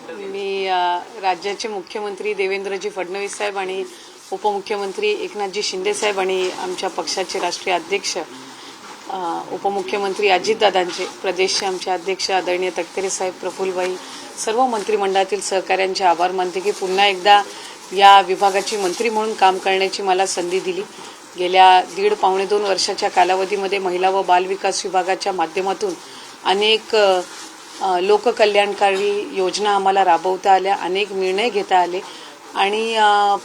मी राज्याचे मुख्यमंत्री देवेंद्रजी फडणवीस साहेब आणि उपमुख्यमंत्री एकनाथजी शिंदे साहेब आणि आमच्या पक्षाचे राष्ट्रीय अध्यक्ष उपमुख्यमंत्री अजितदादांचे, प्रदेशचे आमचे अध्यक्ष आदरणीय तटकरे साहेब, प्रफुल्लभाई, सर्व मंत्रिमंडळातील सहकाऱ्यांचे आभार मानते की पुन्हा एकदा या विभागाची मंत्री म्हणून काम करण्याची मला संधी दिली। गेल्या 1.5-2 वर्षाच्या कालावधीमध्ये महिला व बाल विकास विभागाच्या माध्यमातून अनेक लोककल्याणकारी योजना आम्हाला राबवता आल्या, अनेक निर्णय घेता आले आणि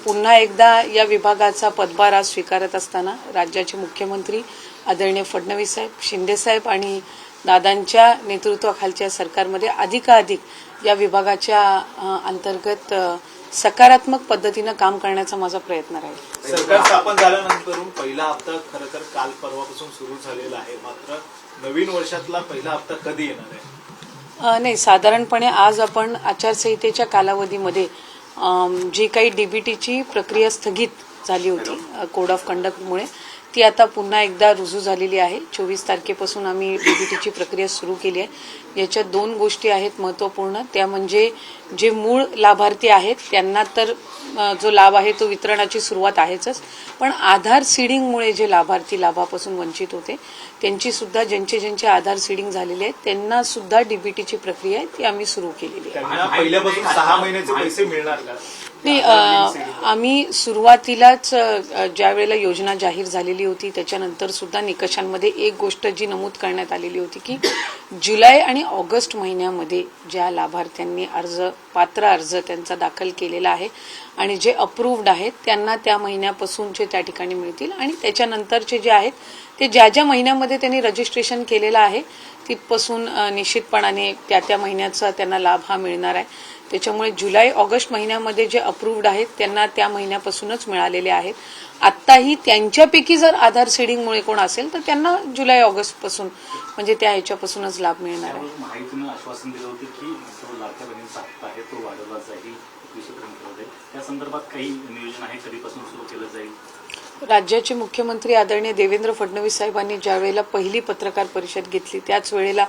पुन्हा एकदा या विभागाचा पदभार आज स्वीकारत असताना राज्याचे मुख्यमंत्री आदरणीय फडणवीस साहेब, शिंदे साहेब आणि दादांच्या नेतृत्वाखालच्या सरकारमध्ये अधिकाधिक या विभागाच्या अंतर्गत सकारात्मक पद्धतीने काम करण्याचा माझा प्रयत्न राहील। सरकार स्थापन झाल्यानंतर पहिला हप्ता खरं तर काल परवापासून सुरू झालेला आहे, मात्र नवीन वर्षातला पहिला हप्ता कधी येणार आहे? नाही, साधारणपणे आज आपण आचारसंहितेच्या कालावधीमध्ये जी काही डीबीटीची प्रक्रिया स्थगित झाली होती कोड ऑफ कंडक्टमुळे, ती आता पुन्हा एकदा रुजू झालेली आहे। 24 तारखेपासून आम्ही डीबीटीची प्रक्रिया सुरू केली आहे। याच्यात 2 गोष्टी आहेत महत्त्वपूर्ण, त्या म्हणजे जे मूळ लाभार्थी आहेत त्यांना तर जो लाभ आहे तो वितरणाची सुरुवात आहेच, पण आधार सीडिंगमुळे जे लाभार्थी लाभापासून वंचित होते त्यांची सुद्धा, ज्यांचे आधार सीडिंग झालेले आहेत त्यांना सुद्धा डीबीटीची प्रक्रिया आहे ती आम्ही सुरू केलेली आहे। पहिल्यापासून 6 महिन्याचे पैसे मिळणार का? नाही, आम्ही सुरुवातीलाच ज्या वेळेला योजना जाहीर झालेली होती त्याच्यानंतर सुद्धा निकषांमध्ये एक गोष्ट जी नमूद करण्यात आलेली होती की जुलै आणि ऑगस्ट महिन्यामध्ये ज्या लाभार्थ्यांनी पात्र अर्ज त्यांचा दाखल केलेला आहे आणि जे अप्रूव्ड आहेत त्यांना त्या महिन्यापासूनचे त्या ठिकाणी मिळतील आणि त्याच्यानंतरचे जे आहेत ते ज्या महिन्यामध्ये त्यांनी रजिस्ट्रेशन केलेलं आहे तिथपासून निश्चितपणाने त्या महिन्याचा त्यांना लाभ हा मिळणार आहे। त्याच्यामुळे जुलै ऑगस्ट महिन्यामध्ये जे अप्रूव्ड आहेत त्यांना त्या महिन्यापासूनच मिळालेले आहेत। आत्ताही त्यांच्यापैकी जर आधार सीडिंगमुळे कोण असेल तर त्यांना जुलै ऑगस्ट पासून म्हणजे त्या ह्याच्यापासूनच लाभ मिळणार आहे। माहितीनं आश्वासन दिलं होतं की लाडक्या बहिणींचा हप्ता आहे तो वाढवला जाईल, त्या संदर्भात काही नियोजन आहे, कधीपासून सुरू केलं जाईल? राज्याचे मुख्यमंत्री आदरणीय देवेंद्र फडणवीस साहेबांनी ज्या वेळेला पहिली पत्रकार परिषद घेतली त्याच वेळेला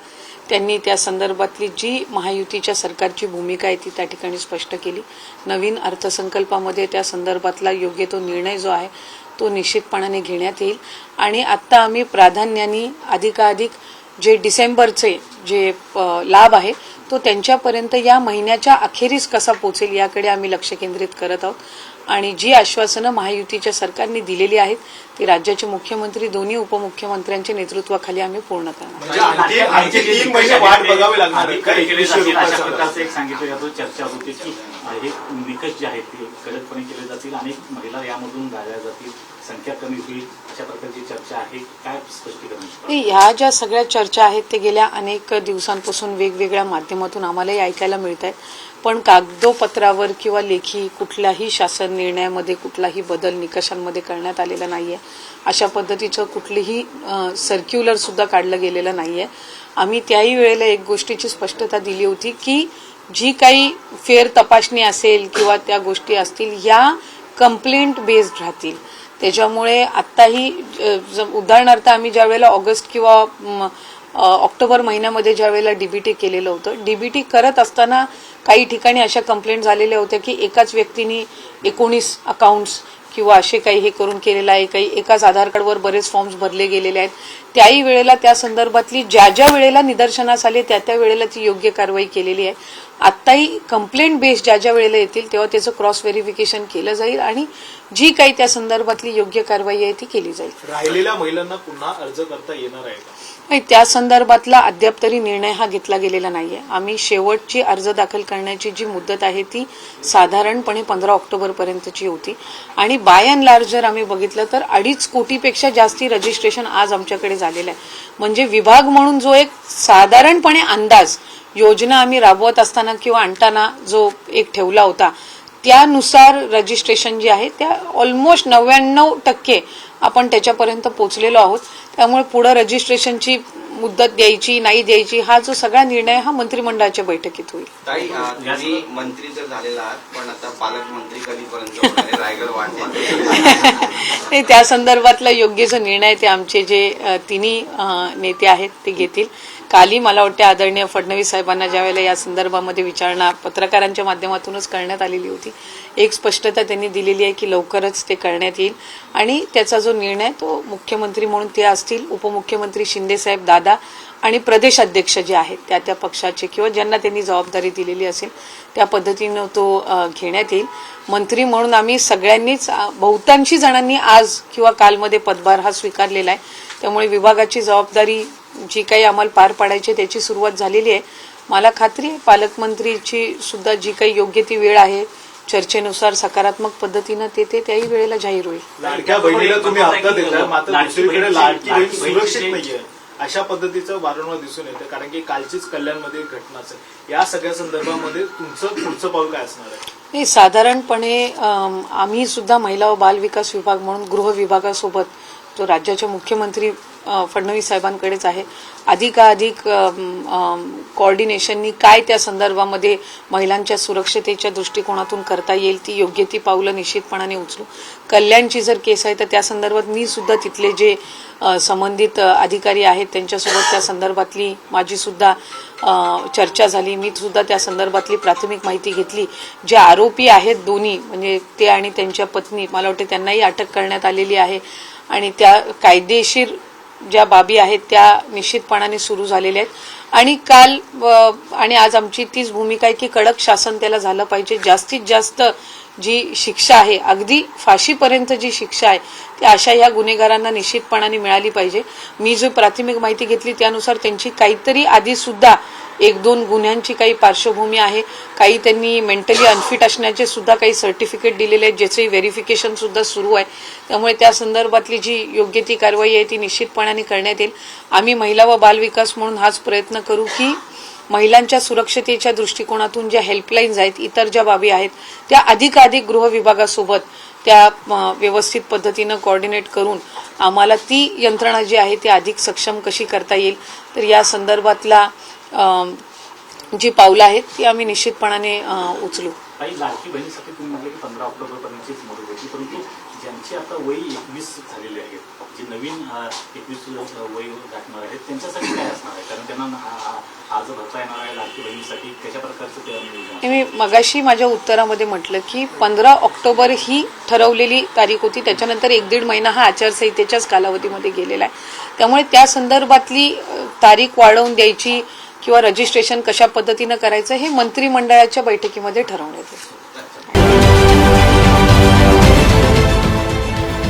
त्यांनी त्या संदर्भातली जी महायुतीच्या सरकारची भूमिका आहे ती त्या ठिकाणी स्पष्ट केली। नवीन अर्थसंकल्पामध्ये त्या संदर्भातला योग्य तो निर्णय जो आहे तो निश्चितपणाने घेण्यात येईल आणि आत्ता आम्ही प्राधान्याने अधिकाधिक जे डिसेंबरचे जे लाभ आहे तो त्यांच्यापर्यंत या महिन्याच्या अखेरीस कसा पोहोचेल याकडे आम्ही लक्ष केंद्रित करत आहोत आणि जी आश्वासनं महायुतीच्या सरकारने दिलेली आहेत ती राज्याचे मुख्यमंत्री, दोन्ही उपमुख्यमंत्र्यांच्या नेतृत्वाखाली आम्ही पूर्ण करणार। चर्चा होते की हे निकष जे आहेत ते कडकपणे केले जातील, अनेक महिला यामधून गाळल्या जातील, संख्या कमी होईल, अशा प्रकारची चर्चा आहे, काय स्पष्टीकरण? ह्या ज्या सगळ्या चर्चा आहेत ते गेल्या अनेक दिवसांपासून वेगवेगळ्या माध्यमातून आम्हालाही ऐकायला मिळत आहेत, पण कागदोपत्रावर किंवा लेखी कुठल्याही शासन निर्णयामध्ये कुठलाही बदल निकषांमध्ये करण्यात आलेला नाहीये। अशा पद्धतीचं कुठलीही सर्क्युलर सुद्धा काढलं गेलेलं नाहीये। आम्ही त्याही वेळेला एक गोष्टीची स्पष्टता दिली होती की जी काही फेर तपासणी असेल किंवा त्या गोष्टी असतील या कंप्लेंट बेस्ड राहतील। त्याच्यामुळे आत्ताही उदाहरणार्थ आम्ही ज्या वेळेला ऑगस्ट किंवा ऑक्टोबर महिन्यामध्ये ज्या वेळेला डीबीटी केलेलं होतं, डीबीटी करत असताना काही ठिकाणी अशा कंप्लेंट झालेल्या होत्या की एकाच व्यक्तीने 19 अकाउंट्स किंवा असे काही हे करून केलेलं आहे, काही एकाच आधार कार्डवर बरेच फॉर्म्स भरले गेलेले आहेत। त्याही वेळेला त्या संदर्भातली ज्या वेळेला निदर्शनास आले त्या वेळेला ती योग्य कारवाई केलेली आहे। आत्ताही कंप्लेंट बेस ज्या वेळेला येतील तेव्हा त्याचं क्रॉस व्हेरिफिकेशन केलं जाईल आणि जी काही त्या संदर्भातली योग्य कारवाई आहे ती केली जाईल। राहिलेल्या महिलांना पुन्हा अर्ज करता येणार आहे का? नाही, त्या संदर्भातला अद्याप तरी निर्णय हा घेतला गेलेला नाहीये। आम्ही शेवटची अर्ज दाखल करण्याची जी मुदत आहे ती साधारणपणे 15 ऑक्टोबर पर्यंतची होती आणि बाय अँड लार्ज जर आम्ही बघितलं तर 2.5 कोटीपेक्षा जास्ती रजिस्ट्रेशन आज आमच्याकडे झालेलं आहे। म्हणजे विभाग म्हणून जो एक साधारणपणे अंदाज योजना आम्ही राबवत असताना किंवा आणताना जो एक ठेवला होता त्यानुसार रजिस्ट्रेशन जे आहे त्या ऑलमोस्ट 99% आपण त्याच्यापर्यंत पोहोचलेलो आहोत। त्यामुळे पुढे रजिस्ट्रेशनची मुदत द्यायची नाही द्यायची हा जो सगळा निर्णय हा मंत्रिमंडळाच्या बैठकीत होईल. ताई, तुम्ही मंत्री तर झालेला आहात, पण आता पालकमंत्री कधीपर्यंत होणार आहे? रायगड वाढते त्या संदर्भातला योग्य जो निर्णय ते आमचे जे तिन्ही नेते आहेत ते घेतील. कालही मला वाटते आदरणीय फडणवीस साहेबांना ज्यावेळेला या संदर्भामध्ये विचारणा पत्रकारांच्या माध्यमातूनच करण्यात आलेली होती, एक स्पष्टता त्यांनी दिलेली आहे की लवकरच ते करण्यात येईल आणि त्याचा जो निर्णय तो मुख्यमंत्री म्हणून ते असतील, उपमुख्यमंत्री शिंदेसाहेब, दादा आणि प्रदेशाध्यक्ष जे आहेत त्या पक्षाचे किंवा ज्यांना त्यांनी जबाबदारी दिलेली असेल त्या पद्धतीनं तो घेण्यात येईल. मंत्री म्हणून आम्ही सगळ्यांनीच बहुतांशी जणांनी आज किंवा कालमध्ये पदभार हा स्वीकारलेला आहे. त्यामुळे विभागाची जबाबदारी जी काही आम्हाला पार पाडायची त्याची सुरुवात झालेली आहे. मला खात्री आहे पालकमंत्रीची सुद्धा जी काही योग्य ती वेळ आहे चर्चेनुसार सकारात्मक पद्धतीनं ते त्याही वेळेला जाहीर होईल. लाडक्या बहिणीला तुम्ही हप्ता देता, मात्र दुसरीकडे लाडकी बहीण सुरक्षित नाहीये अशा पद्धतीचं वारंवार दिसून येतं, कारण की कालचीच कल्याणमध्ये एक घटना असेल. या सगळ्या संदर्भामध्ये तुमचं पुढचं पाऊल काय असणार आहे? नाही, साधारणपणे आम्ही सुद्धा महिला व बाल विकास विभाग म्हणून गृह विभागासोबत तो राज्याच्या मुख्यमंत्री फडणवीस साहेबांकडेच आहे. अधिकाधिक कोऑर्डिनेशननी काय त्या संदर्भामध्ये महिलांच्या सुरक्षतेच्या दृष्टिकोनातून करता येईल ती योग्य ती पावलं निश्चितपणाने उचलू. कल्याणची जर केस आहे तर त्या संदर्भात मी सुद्धा तिथले जे संबंधित अधिकारी आहेत त्यांच्यासोबत त्या संदर्भातली माझी सुद्धा चर्चा झाली. मी सुद्धा त्या संदर्भातली प्राथमिक माहिती घेतली. जे आरोपी आहेत दोन्ही म्हणजे ते आणि त्यांच्या पत्नी, मला वाटते त्यांनाही अटक करण्यात आलेली आहे आणि त्या कायदेशीर ज्या बाबी आहेत त्या निश्चितपणाने सुरू झालेल्या आहेत. आणि काल आणि आज आमची तीच भूमिका आहे की कडक शासन त्याला झालं पाहिजे. जास्तीत जास्त जी शिक्षा आहे, अगदी फाशीपर्यंत जी शिक्षा आहे ती अशा ह्या गुन्हेगारांना निश्चितपणाने मिळाली पाहिजे. मी जो प्राथमिक माहिती घेतली त्यानुसार त्यांची काहीतरी आधी सुद्धा 1-2 गुन्ह्यांची काही पार्श्वभूमी आहे. काही त्यांनी मेंटली अनफिट असण्याचे सुद्धा काही सर्टिफिकेट दिलेले आहेत ज्याचे व्हेरिफिकेशन सुद्धा सुरू आहे. त्यामुळे त्या संदर्भातली जी योग्य ती कारवाई आहे ती निश्चितपणाने करण्यात येईल. आम्ही महिला व बाल विकास म्हणून हाच प्रयत्न करू की महिलांच्या सुरक्षतेच्या दृष्टिकोनातून ज्या हेल्पलाईन्स आहेत, इतर ज्या बाबी आहेत त्या अधिकाधिक गृह विभागासोबत त्या व्यवस्थित पद्धतीनं कोऑर्डिनेट करून आम्हाला ती यंत्रणा जी आहे ती अधिक सक्षम कशी करता येईल. तर या संदर्भातला जी पावलं आहेत ती आम्ही निश्चितपणाने उचलू. काही लाडकी बहिणीसाठी तुम्ही म्हटलं की 15 ऑक्टोबरपर्यंतचीच मुदत होती, परंतु ज्यांची आता वय 21 झालेली आहे, जे नवीन 21 वय गाठणार आहेत त्यांच्यासाठी काय असणार आहे? कारण त्यांना आज भरता येणार आहे लाडकी बहिणीसाठी, कशा प्रकारचं ते नियोजन? मी मगाशी माझ्या उत्तरामध्ये म्हटलं की 15 ऑक्टोबर ही ठरवलेली तारीख होती. त्याच्यानंतर 1-1.5 महिना हा आचारसंहितेच्याच कालावधीमध्ये गेलेला आहे. त्यामुळे त्या संदर्भातली तारीख वाढवून द्यायची किंवा रजिस्ट्रेशन कशा पद्धतीनं करायचं हे मंत्रिमंडळाच्या बैठकीमध्ये ठरवण्यात येईल.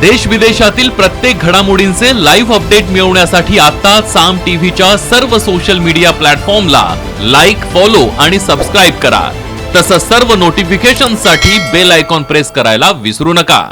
देश विदेशातील प्रत्येक घडामोडींचे लाईव्ह अपडेट मिळवण्यासाठी आता साम टीव्हीच्या सर्व सोशल मीडिया प्लॅटफॉर्मला लाईक, फॉलो आणि सबस्क्राईब करा. तसंच सर्व नोटिफिकेशनसाठी बेल आयकॉन प्रेस करायला विसरू नका.